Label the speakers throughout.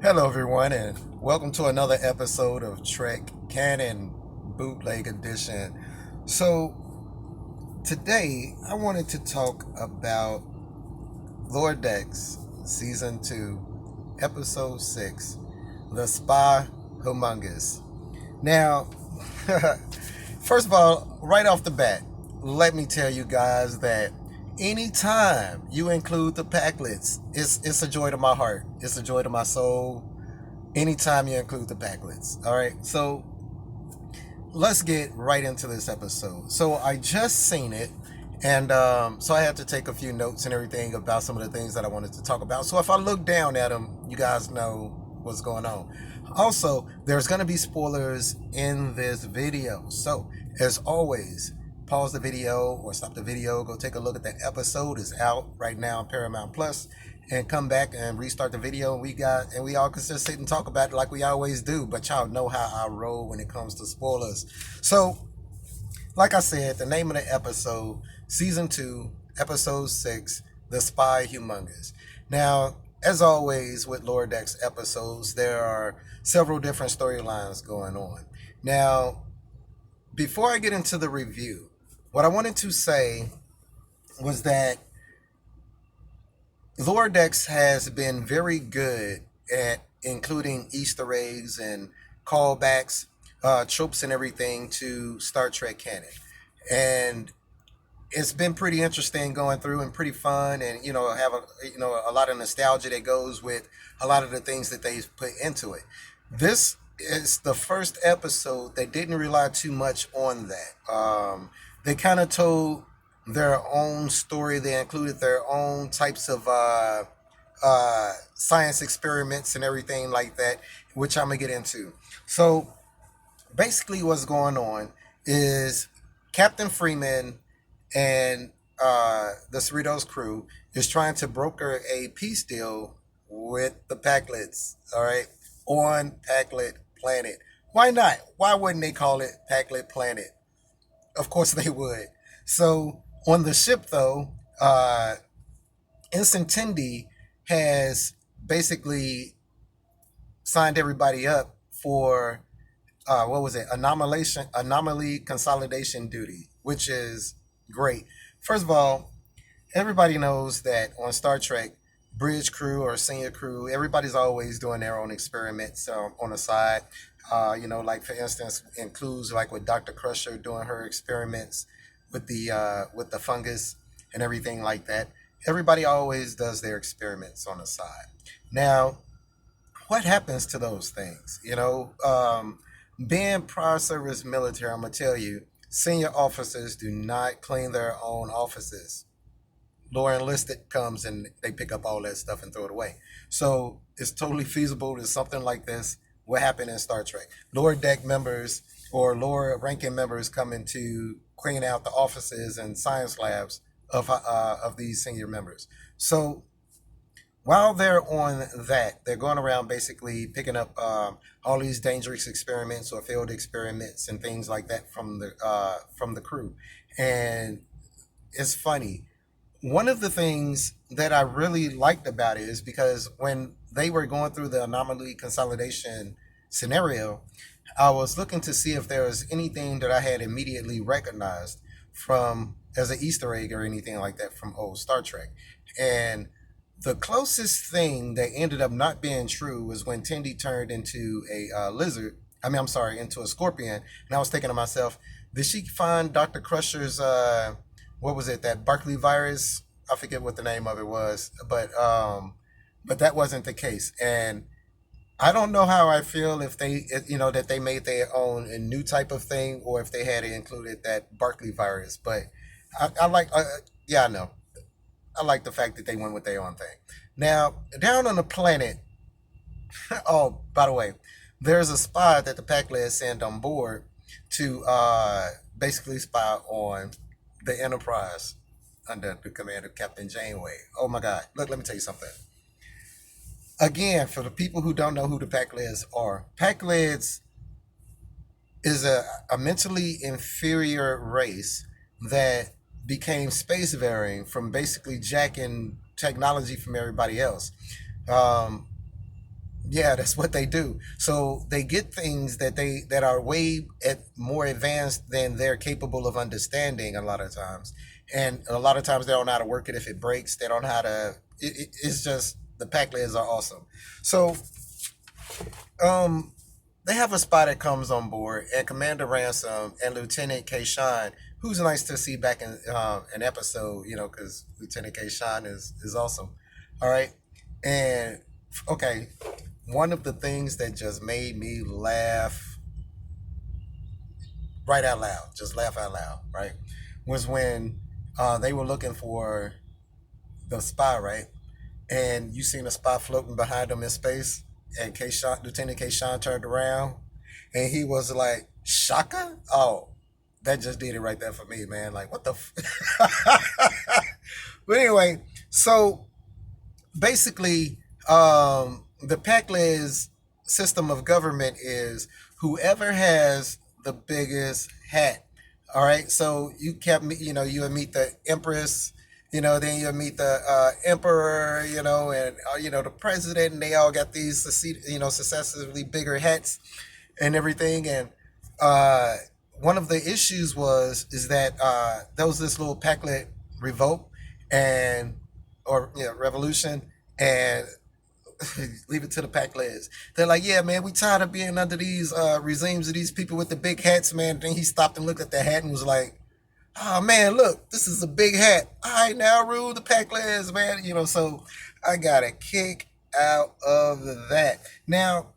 Speaker 1: Hello, everyone, and welcome to another episode of Trek Canon Bootleg Edition. Today I wanted to talk about Lower Decks Season 2, Episode 6, The Spy Humongous. Now, first of all, right off the bat, let me tell you guys that anytime you include the Packlets, it's a joy to my heart. It's a joy to my soul anytime you include the Packlets. All right, so let's get right into this episode. So I just seen it, and so I had to take a few notes and everything about some of the things that I wanted to talk about. So if I look down at them, you guys know what's going on. Also, there's going to be spoilers in this video. So as always, pause the video or stop the video, go take a look at the episode. It's out right now on Paramount Plus, and come back and restart the video. And we all can just sit and talk about it like we always do. But y'all know how I roll when it comes to spoilers. So, like I said, the name of the episode, Season 2, Episode 6, The Spy Humongous. Now, as always with Lower Decks episodes, there are several different storylines going on. Now, before I get into the review, what I wanted to say was that Lower Decks has been very good at including Easter eggs and callbacks, tropes, and everything to Star Trek canon. And it's been pretty interesting going through and pretty fun, and have a lot of nostalgia that goes with a lot of the things that they've put into it. This is the first episode that didn't rely too much on that. They kind of told their own story. They included their own types of science experiments and everything like that, which I'm gonna get into. So basically, what's going on is Captain Freeman and the Cerritos crew is trying to broker a peace deal with the Packlets, all right, on Packlet Planet. Why not? Why wouldn't they call it Packlet Planet? Of course they would. So on the ship, though, Ensign Tindy has basically signed everybody up for what was it? Anomaly consolidation duty, which is great. First of all, everybody knows that on Star Trek, bridge crew or senior crew, everybody's always doing their own experiments on the side. Like for instance, includes like with Dr. Crusher doing her experiments with the fungus and everything like that. Everybody always does their experiments on the side. Now, what happens to those things? Being prior service military, I'm gonna tell you, senior officers do not clean their own offices. Lower enlisted comes and they pick up all that stuff and throw it away. So it's totally feasible that something like this will happen in Star Trek. Lower deck members or lower ranking members coming to clean out the offices and science labs of these senior members. So while they're on that, they're going around basically picking up all these dangerous experiments or failed experiments and things like that from the crew. And it's funny. One of the things that I really liked about it is because when they were going through the anomaly consolidation scenario, I was looking to see if there was anything that I had immediately recognized from as an Easter egg or anything like that from old Star Trek. And the closest thing that ended up not being true was when Tindy turned into a lizard. I'm sorry, into a scorpion. And I was thinking to myself, did she find Dr. Crusher's what was it, that Barclay virus? I forget what the name of it was, but that wasn't the case. And I don't know how I feel if that they made their own a new type of thing, or if they had included that Barclay virus. But I like, yeah, I know. I like the fact that they went with their own thing. Now, down on the planet, oh, by the way, there's a spy that the Packlet sent on board to basically spy on the Enterprise under the command of Captain Janeway. Oh my God. Look, let me tell you something. Again, for the people who don't know who the Packlets are, Packlets is a mentally inferior race that became spacefaring from basically jacking technology from everybody else. Um, Yeah, that's what they do. So they get things that are way more advanced than they're capable of understanding a lot of times, and a lot of times they don't know how to work it if it breaks. They don't know how to. It's just the pack layers are awesome. So um, they have a spy that comes on board, and Commander Ransom and Lieutenant Kayshawn, who's nice to see back in an episode, because Lieutenant Kayshawn is awesome. All right, and okay, one of the things that just made me laugh right out loud, just laugh out loud, right, was when they were looking for the spy, right, and you seen a spy floating behind them in space, and Lieutenant Kayshawn turned around, and he was like, "Shaka." Oh, that just did it right there for me, man. Like, what the but anyway, so basically, the Pac-Lez system of government is whoever has the biggest hat. All right, so you kept me, you would meet the empress, then you would meet the emperor, and the president, and they all got these, successively bigger hats and everything. And uh, one of the issues is that there was this little Pac-Lez revolt and or revolution, and leave it to the Pac-Lez. They're like, yeah, man, we tired of being under these regimes of these people with the big hats, man. Then he stopped and looked at the hat and was like, oh man, look, this is a big hat. I now rule the Pac-Lez, man. So I got a kick out of that. Now,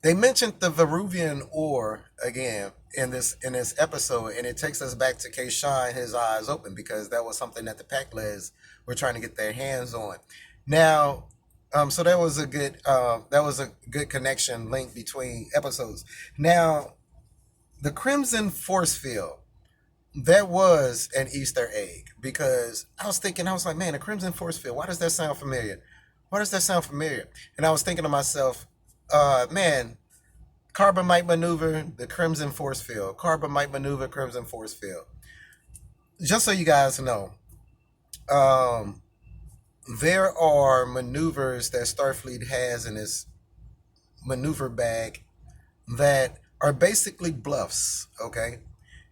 Speaker 1: they mentioned the Veruvian ore again in this episode, and it takes us back to Kayshawn, his eyes open, because that was something that the Pac-Lez were trying to get their hands on. Now, so that was a good connection link between episodes. Now, the Crimson Force Field, that was an Easter egg, because I was like, man, the Crimson Force Field, why does that sound familiar? Why does that sound familiar? And I was thinking to myself, man, Carbonite Maneuver, the Crimson Force Field. Carbonite Maneuver, Crimson Force Field. Just so you guys know, um, there are maneuvers that Starfleet has in its maneuver bag that are basically bluffs, okay?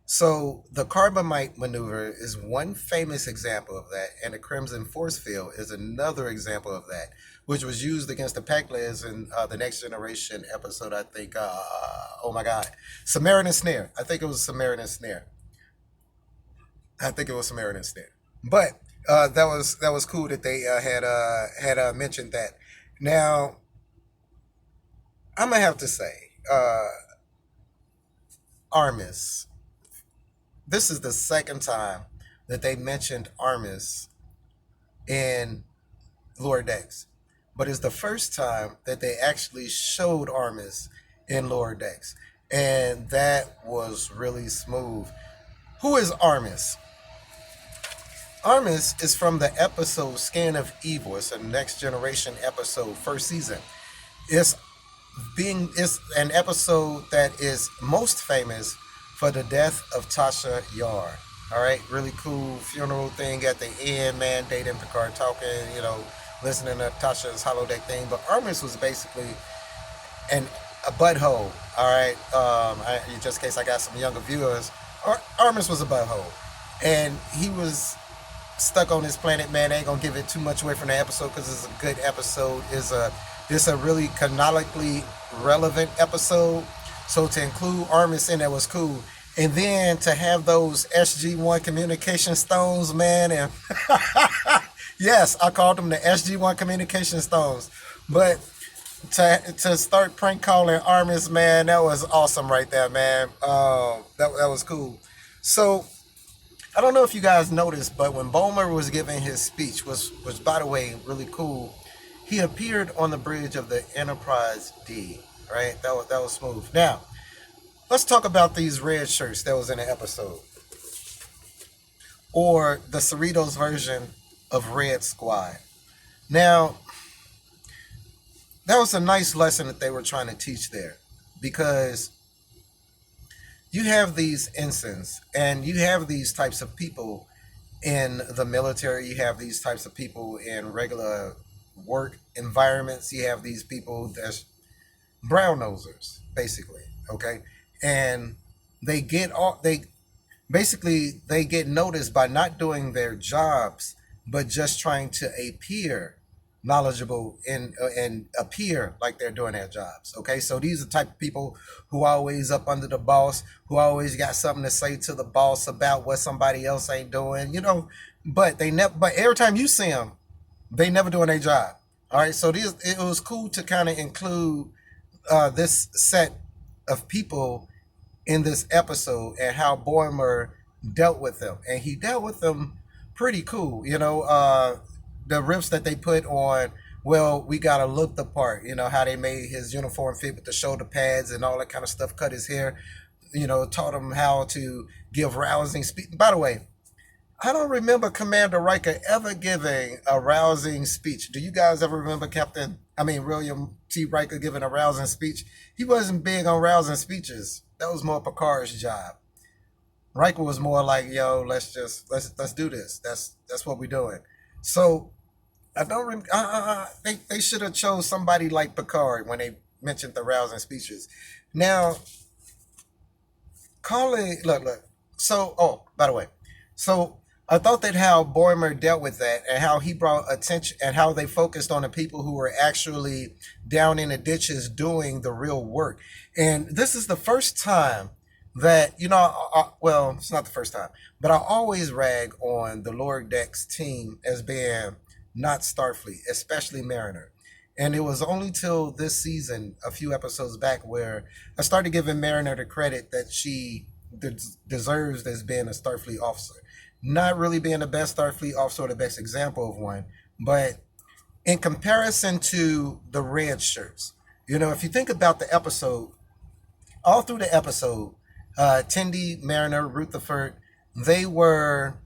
Speaker 1: So the Carbonite maneuver is one famous example of that, and the Crimson Force Field is another example of that, which was used against the Pac-Lez in the Next Generation episode. I think, oh my God, Samaritan Snare. I think it was Samaritan Snare. I think it was Samaritan Snare. But that was cool that they had mentioned that. Now I'm gonna have to say, Armis. This is the second time that they mentioned Armis in Lower Decks, but it's the first time that they actually showed Armis in Lower Decks, and that was really smooth. Who is Armis? Armis is from the episode Scan of Evil. It's a Next Generation episode, first season. It's it's an episode that is most famous for the death of Tasha Yar. All right, really cool funeral thing at the end, man. Data and Picard talking, listening to Tasha's holodeck thing. But Armis was basically an a butthole. All right, just in case I got some younger viewers, Armis was a butthole, and he was stuck on this planet, man. I ain't gonna give it too much away from the episode because it's a good episode. It's a really canonically relevant episode. So to include Armis in that was cool. And then to have those SG1 communication stones, man, and yes, I called them the SG1 communication stones. But to start prank calling Armis, man, that was awesome right there, man. That was cool. So I don't know if you guys noticed, but when Bulmer was giving his speech, was by the way really cool. He appeared on the bridge of the Enterprise D. Right, that was smooth. Now let's talk about these red shirts that was in the episode, or the Cerritos version of Red Squad. Now that was a nice lesson that they were trying to teach there, because you have these ensigns and you have these types of people in the military. You have these types of people in regular work environments. You have these people that's brown nosers, basically. Okay, and they get all they basically they get noticed by not doing their jobs, but just trying to appear knowledgeable and appear like they're doing their jobs. Okay, so these are the type of people who always up under the boss, who always got something to say to the boss about what somebody else ain't doing. But they never. But every time you see them, they never doing their job. All right, so it was cool to kind of include this set of people in this episode and how Boimer dealt with them, and he dealt with them pretty cool. The riffs that they put on. Well, we gotta look the part. How they made his uniform fit with the shoulder pads and all that kind of stuff. Cut his hair. Taught him how to give rousing speech. By the way, I don't remember Commander Riker ever giving a rousing speech. Do you guys ever remember William T. Riker giving a rousing speech? He wasn't big on rousing speeches. That was more Picard's job. Riker was more like, "Yo, let's do this. That's what we're doing." So I don't. They should have chose somebody like Picard when they mentioned the rousing speeches. Now, calling look. So, by the way, so I thought that how Boimer dealt with that and how he brought attention and how they focused on the people who were actually down in the ditches doing the real work. And this is the first time that, well, it's not the first time, but I always rag on the Lower Decks team as being not Starfleet, especially Mariner. And it was only till this season, a few episodes back, where I started giving Mariner the credit that she deserves as being a Starfleet officer. Not really being the best Starfleet officer or the best example of one, but in comparison to the red shirts, if you think about the episode, all through the episode, Tendi, Mariner, Rutherford, they were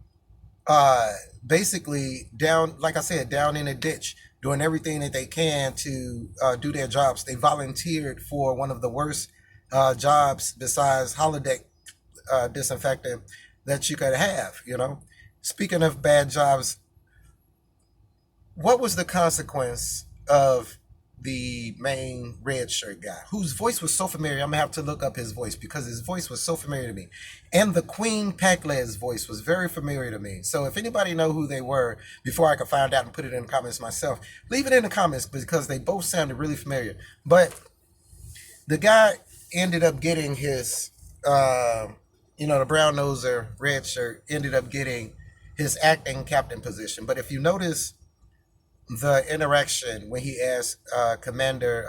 Speaker 1: basically down, like I said, down in a ditch, doing everything that they can to do their jobs. They volunteered for one of the worst jobs besides holodeck disinfectant that you could have. Speaking of bad jobs, what was the consequence of the main red shirt guy, whose voice was so familiar? I'm gonna have to look up his voice because his voice was so familiar to me, and the Queen Pakled's voice was very familiar to me. So if anybody know who they were before I could find out and put it in the comments myself, leave it in the comments because they both sounded really familiar. But the guy ended up getting his the brown noser red shirt ended up getting his acting captain position. But if you notice the interaction when he asked Commander,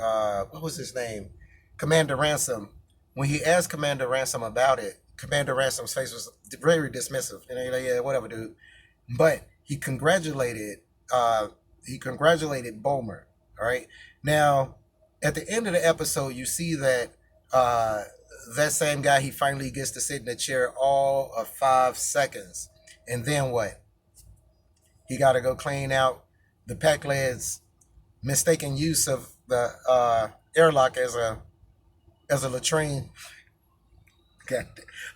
Speaker 1: what was his name? Commander Ransom. When he asked Commander Ransom about it, Commander Ransom's face was very dismissive. Like, yeah, whatever, dude. But he congratulated Boimer. All right. Now, at the end of the episode, you see that that same guy, he finally gets to sit in the chair all of 5 seconds. And then what? He got to go clean out the Pakleds' mistaken use of the airlock as a latrine.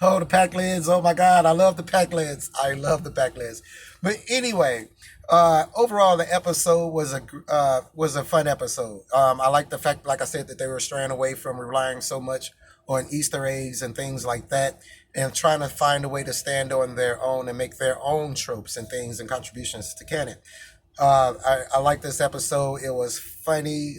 Speaker 1: Oh, the Pakleds! Oh my God, I love the Pakleds. I love the Pakleds. But anyway, overall, the episode was a fun episode. I like the fact, like I said, that they were straying away from relying so much on Easter eggs and things like that, and trying to find a way to stand on their own and make their own tropes and things and contributions to canon. I like this episode. It was funny.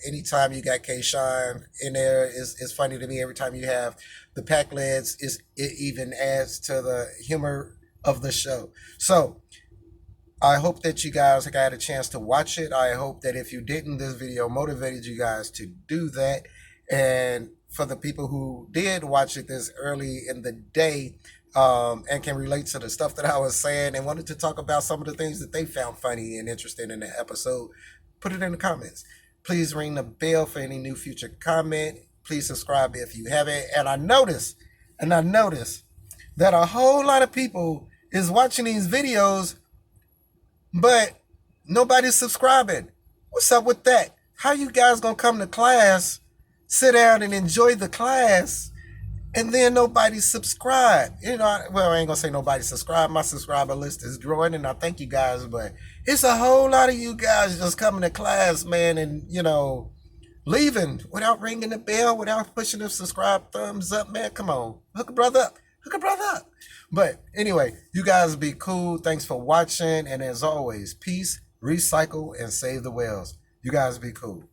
Speaker 1: Anytime you got K-Shine in there is funny to me. Every time you have the Pakleds, it even adds to the humor of the show. So I hope that you guys got a chance to watch it. I hope that if you didn't, this video motivated you guys to do that. And for the people who did watch it this early in the day, and can relate to the stuff that I was saying and wanted to talk about some of the things that they found funny and interesting in the episode, put it in the comments. Please ring the bell for any new future comment. Please subscribe if you haven't. And I noticed that a whole lot of people is watching these videos, but nobody's subscribing. What's up with that? How you guys gonna come to class, sit down and enjoy the class, and then nobody subscribe? I ain't gonna say nobody subscribe. My subscriber list is growing, and I thank you guys, but It's a whole lot of you guys just coming to class, man, and leaving without ringing the bell, without pushing the subscribe thumbs up, man. Come on, hook a brother up, hook a brother up. But anyway, you guys be cool. Thanks for watching, and as always, peace, recycle, and save the whales. You guys be cool.